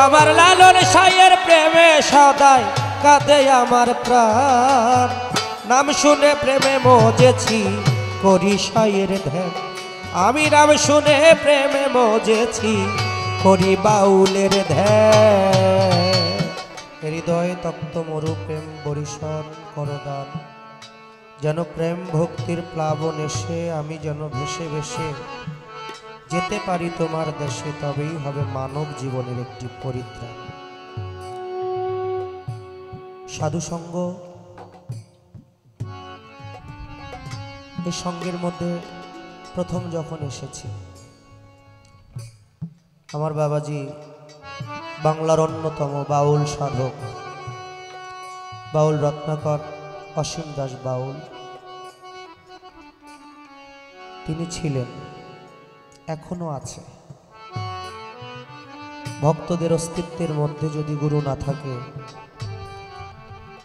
আমার লালন সাইয়ের প্রেমে সদাই কাঁদে আমার প্রাণ। নাম শুনে প্রেমে মজেছি করি সাইয়ের ধ্যান। আমি নাম শুনে প্রেমে মজেছি করি বাউলের ধ্যান। হৃদয়ে তপ্ত মরু প্রেম বরিশন করদান। যেন প্রেম ভক্তির প্লাবন এসে আমি যেন ভেসে ভেসে যেতে পারি তোমার দেশে, তবেই হবে মানব জীবনের একটি পরিত্রাণ। সাধুসঙ্গ এই সঙ্গের মধ্যে প্রথম যখন এসেছি, আমার বাবাজি বাংলার অন্যতম বাউল সাধক বাউল রত্নাকর অসীম দাস বাউল তিনি ছিলেন, এখনো আছে। ভক্তদের অস্তিত্বের মধ্যে যদি গুরু না থাকে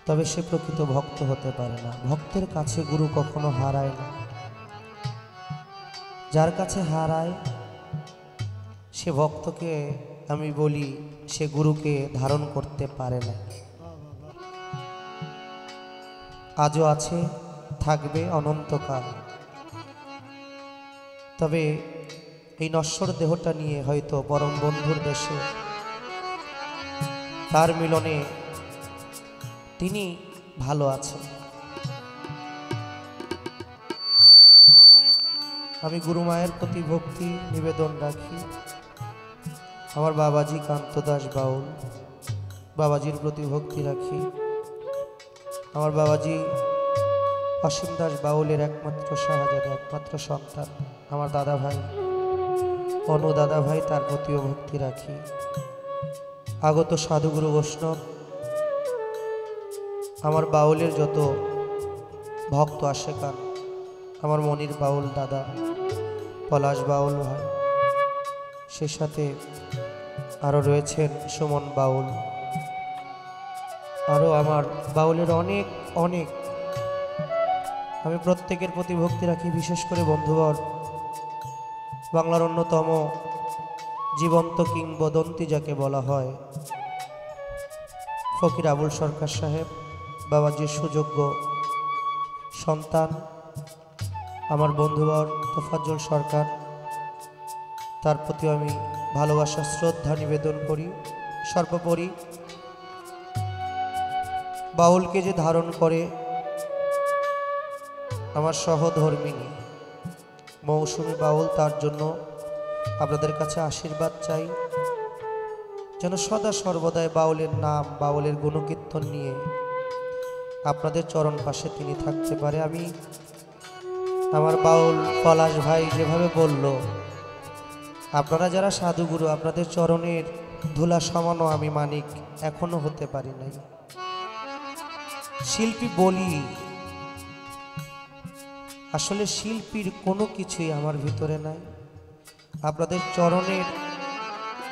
তবে সে প্রকৃত ভক্ত হতে পারে না। ভক্তের কাছে গুরু কখনো হারায় না। যার কাছে হারায় সে ভক্তকে আমি বলি সে গুরুকে ধারণ করতে পারে না। আজও আছে, থাকবে অনন্তকাল। তবে এই নশ্বর দেহটা নিয়ে হয়তো পরম বন্ধুর দেশে তার মিলনে তিনি ভালো আছেন। আমি গুরু মায়ের প্রতি ভক্তি নিবেদন রাখি। আমার বাবাজি কান্তদাস বাউল, বাবাজির প্রতি ভক্তি রাখি। আমার বাবাজি অসীম দাস বাউলের একমাত্র শাহজাদা, একমাত্র সন্তান আমার দাদা ভাই অনু দাদা ভাই, তার প্রতিও ভক্তি রাখি। আগত সাধুগুরু বৈষ্ণব, আমার বাউলের যত ভক্ত আশেকান, আমার মনির বাউল দাদা, পলাশ বাউল ভাই, সে সাথে আরও রয়েছেন সুমন বাউল, আরও আমার বাউলের অনেক অনেক, আমি প্রত্যেকের প্রতি ভক্তি রাখি। বিশেষ করে বন্ধুবর বাংলার অন্যতম জীবন্ত কিংবদন্তি যাকে বলা হয় ফকির আবুল সরকার সাহেব, বাবাজির সুযোগ্য সন্তান আমার বন্ধুবর তোফাজ্জল সরকার, তার প্রতি আমি ভালোবাসা শ্রদ্ধা নিবেদন করি। সর্বোপরি বাউলকে যে ধারণ করে আমার সহধর্মিনী মৌসুমী বাউল, তার জন্য আপনাদের কাছে আশীর্বাদ চাই যেন সদা সর্বদাই বাউলের নাম, বাউলের গুণকীর্তন নিয়ে আপনাদের চরণ পাশে তিনি থাকতে পারে। আমি আমার বাউল পলাশ ভাই যেভাবে বলল, আপনারা যারা সাধুগুরু, আপনাদের চরণের ধুলা সমানও আমি মানিক এখনো হতে পারি নাই। শিল্পী বলি, আসলে শিল্পীর কোনো কিছুই আমার ভিতরে নাই। আপনাদের চরণের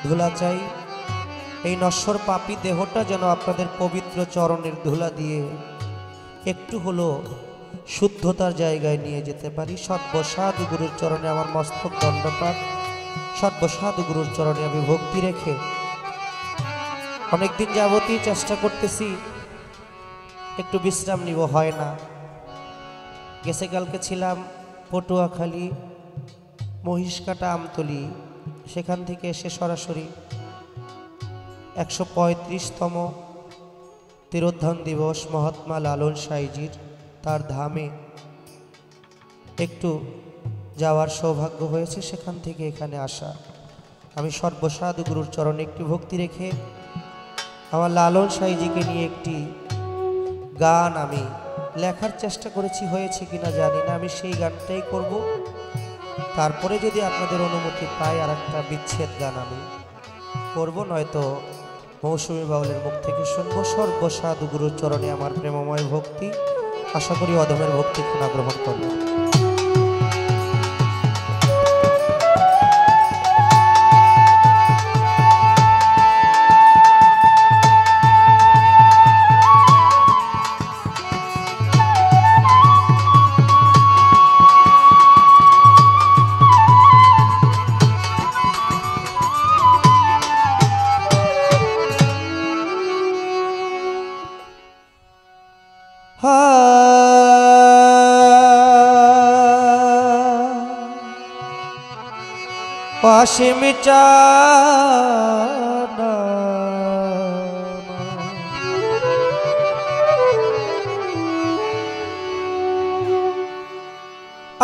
ধুলা চাই। এই নশ্বর পাপী দেহটা যেন আপনাদের পবিত্র চরণের ধুলা দিয়ে একটু হলো শুদ্ধতার জায়গায় নিয়ে যেতে পারি। সর্বসাধু গুরুর চরণে আমার মস্তক দণ্ডপাত। সর্বসাধু গুরুর চরণে আমি ভক্তি রেখে অনেকদিন যাবতই চেষ্টা করতেছি একটু বিশ্রাম নিব, হয় না। গেছে কালকে ছিলাম পটুয়াখালী মহিষকাটা আমতলি, সেখান থেকে এসে সরাসরি 135তম তিরোধান দিবস মহাত্মা লালন সাইজির তার ধামে একটু যাওয়ার সৌভাগ্য হয়েছে, সেখান থেকে এখানে আসা। আমি সর্বসাধু গুরুর চরণে একটি ভক্তি রেখে আমার লালন সাইজিকে নিয়ে একটি গান আমি লেখার চেষ্টা করেছি, হয়েছে কিনা জানি না। আমি সেই গানটাই করব, তারপরে যদি আপনাদের অনুমতি পাই আর একটা বিচ্ছেদ গান আমি করব, নয়তো মৌসুমী বাউলের মুখ থেকে শুনবো। সর্বসাধু গুরুর চরণে আমার প্রেমময় ভক্তি, আশা করি অধমের ভক্তি ক্ষণা গ্রহণ করবে। অসীম চাঁদ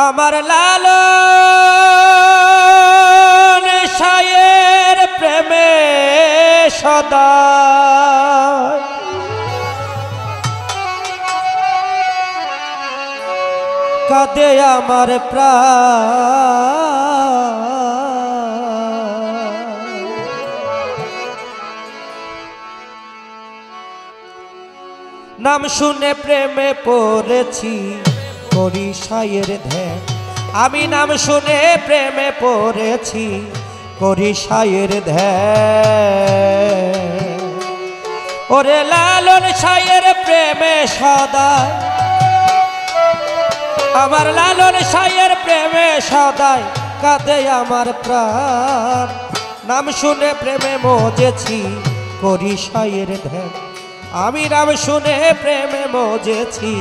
আমার লালন সায়ের প্রেমে সদা কাঁদে আমার প্রাণ। নাম শুনে প্রেমে পড়েছি করি সায়ের ধ্যান। আমি নাম শুনে প্রেমে পড়েছি করি সায়ের ধ্যান। ওরে লালন সায়ের প্রেমে সদাই আমার লালন সায়ের প্রেমে সদাই কাঁদে আমার প্রাণ। নাম শুনে প্রেমে মজেছি করি সায়ের ধ্যান। আমি নাম শুনে প্রেমে মজেছি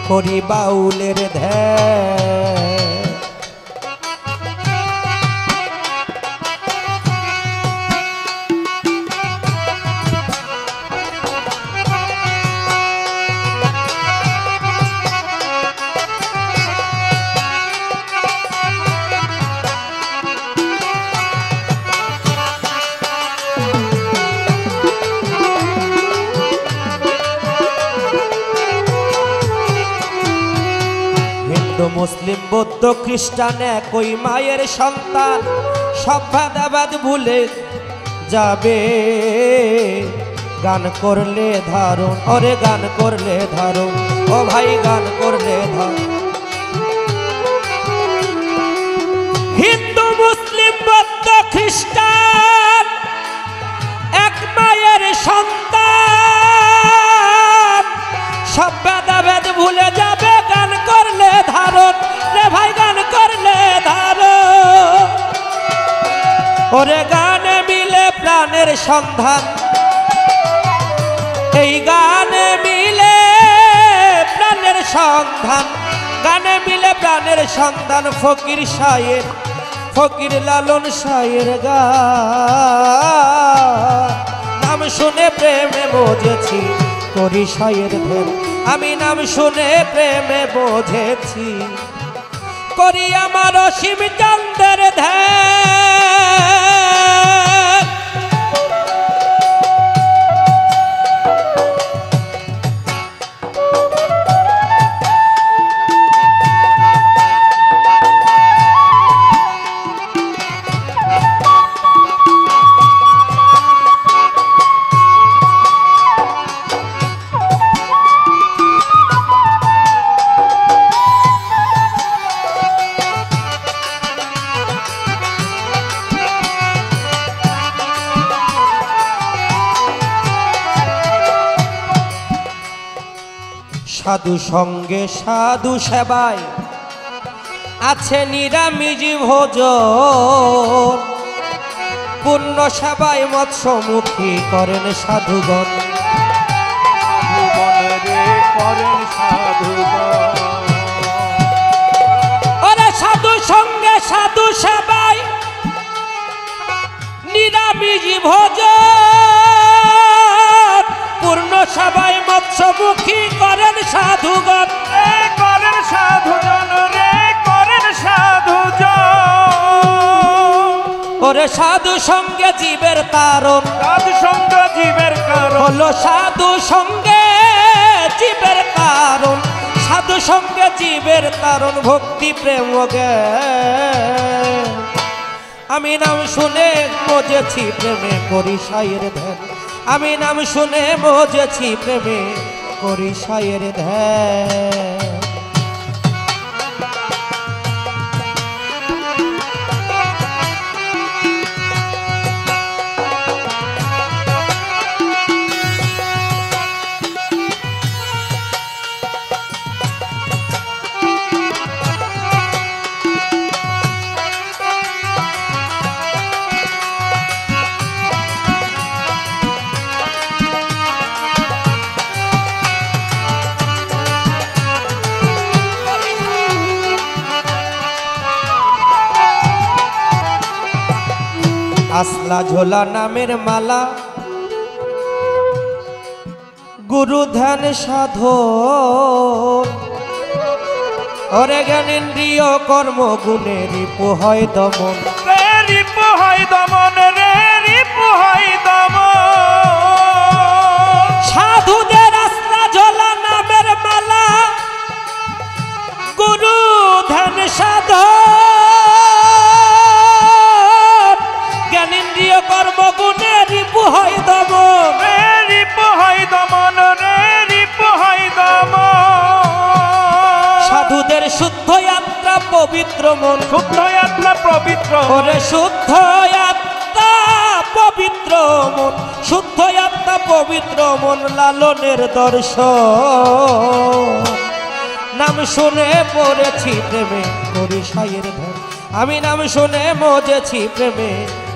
করি বাউলের ধ্যান। মুসলিম বৌদ্ধ খ্রিস্টান একই মায়ের সন্তান। সব ভেদাভেদ ভুলে যাবে গান করলে ধারণ। ওরে গান করলে ধারণ, ও ভাই গান করলে ধারণ। হিন্দু মুসলিম বৌদ্ধ খ্রিস্টান এক মায়ের সন্তান। সব ভেদাভেদ ভুলে যাবে গান করলে ধারণ। রে ভাই গান করলে ধারণ। ওরে গানে মিলে প্রাণের সন্ধান। এই গানে মিলে প্রাণের সন্ধান। গানে মিলে প্রাণের সন্ধান। ফকির সায়ের ফকির লালন সায়ের গান। নাম শুনে প্রেমে মজেছি করি সায়ের ধ্যান। আমি নাম শুনে প্রেমে বোঝেছি করি আমার অসীম চন্দ্রের ধ্যান। সাধু সঙ্গে সাধু সেবায় আছে নিরামিষ ভোজন। পূর্ণ সেবায় মৎস্যমুখী করেন সাধুগণ। ওরে সাধু সঙ্গে সাধু সেবায় নিরামিষ ভোজন। পূর্ণ সেবায় মৎস্যমুখী করেন সাধুগণ। করেন সাধুজন রে করেন সাধুজন। ওরে সাধু সঙ্গে জীবের তারণ। সাধু সঙ্গ জীবের কারণ। হলো সাধু সঙ্গে জীবের তারণ। সাধু সঙ্গে জীবের তারণ। ভক্তি প্রেম জ্ঞান। আমি নাম শুনে মজেছি প্রেমে করি সায়ের ধ্যান। আমি নাম শুনে মজেছি প্রেমে করি সায়ের ধ্যান। আসলা ঝোলা নামের মালা গুরু ধ্যান সাধন ওরে জ্ঞানেন্দ্রিয় কর্ম গুণে রিপু হয় দমন রে রিপু হয় দমন রে রিপু হয় দমন সাধুদের আসলা ঝোলা নামের মালা গুরু ধ্যান সাধন জ্ঞানেন্দ্রিয় কর্ম গুণে রিপু হয় দমন রে রিপু হয় দমন রে রিপু হয় দমন সাধুদের শুদ্ধ আত্মা পবিত্র মন শুদ্ধ আত্মা পবিত্র ওরে শুদ্ধ আত্মা পবিত্র মন শুদ্ধ আত্মা পবিত্র মন লালনের দর্শন নাম শুনে পড়েছি প্রেমে করি সায়ের ধ্যান আমি নাম শুনে মজেছি প্রেমে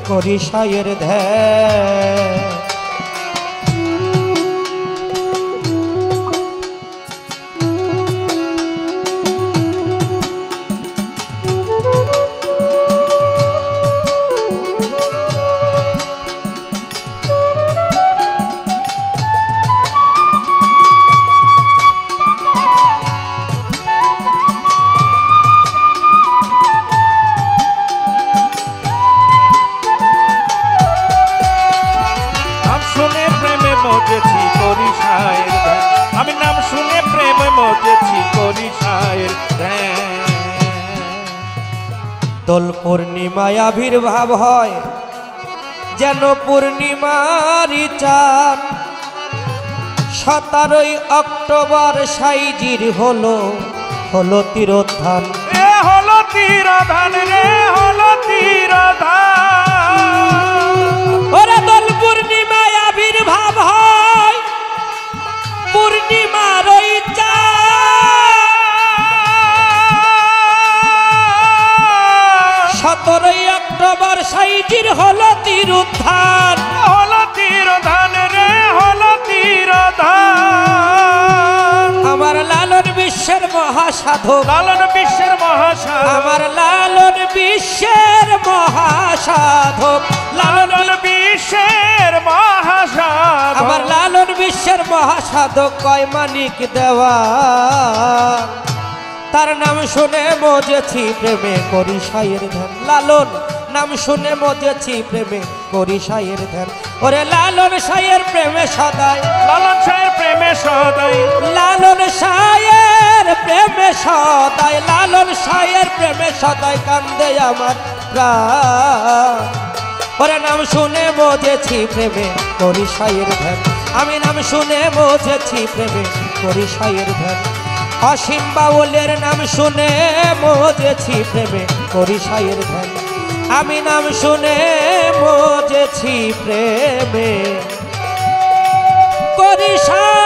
করি সায়ের ধ্যান মজেছি করি সায়ের ধ্যান আমি নাম শুনে প্রেমে মজেছি করি সায়ের ধ্যান দোল পূর্ণিমায় আবির্ভাব হয় যেন পূর্ণিমারি চাঁদ 17 অক্টোবর সাইজির হলো তিরোধান এ হলো তিরোধান রে হলো তিরোধান ওরে দোল পূর্ণিমায় আবির্ভাব হয় পূর্ণিমার ওই চাঁদ 17 অক্টোবর সাইজির হলো তিরোধান রে হলো তিরোধান আমার লালন বিশ্বের মহাসাধক লালন বিশ্বের মহাসাধক আমার লালন বিশ্বের মহাসাধক লালন বিশ্বের মহাসাধক আমার লালন বিশ্বের মহাসাধক কয় মানিক দেওয়া তার নাম শুনে মজেছি প্রেমে করি সায়ের ধ্যান লালন নাম শুনে মজেছি প্রেমে করি সায়ের ধ্যান ওরে লালন সায়ের প্রেমে সদাই লালন সায়ের প্রেমে সদাই লালন সায়ের প্রেমে সদাই লালন সায়ের প্রেমে সদাই কান্দে আমার প্রাণ ওরে নাম শুনে মজেছি প্রেমে করি সায়ের ধ্যান আমি নাম শুনে মজেছি প্রেমে করি সায়ের ধ্যান অসীম বাউলের নাম শুনে মজেছি প্রেমে করি সায়ের ধ্যান আমি নাম শুনে মজেছি প্রেমে করি সায়ের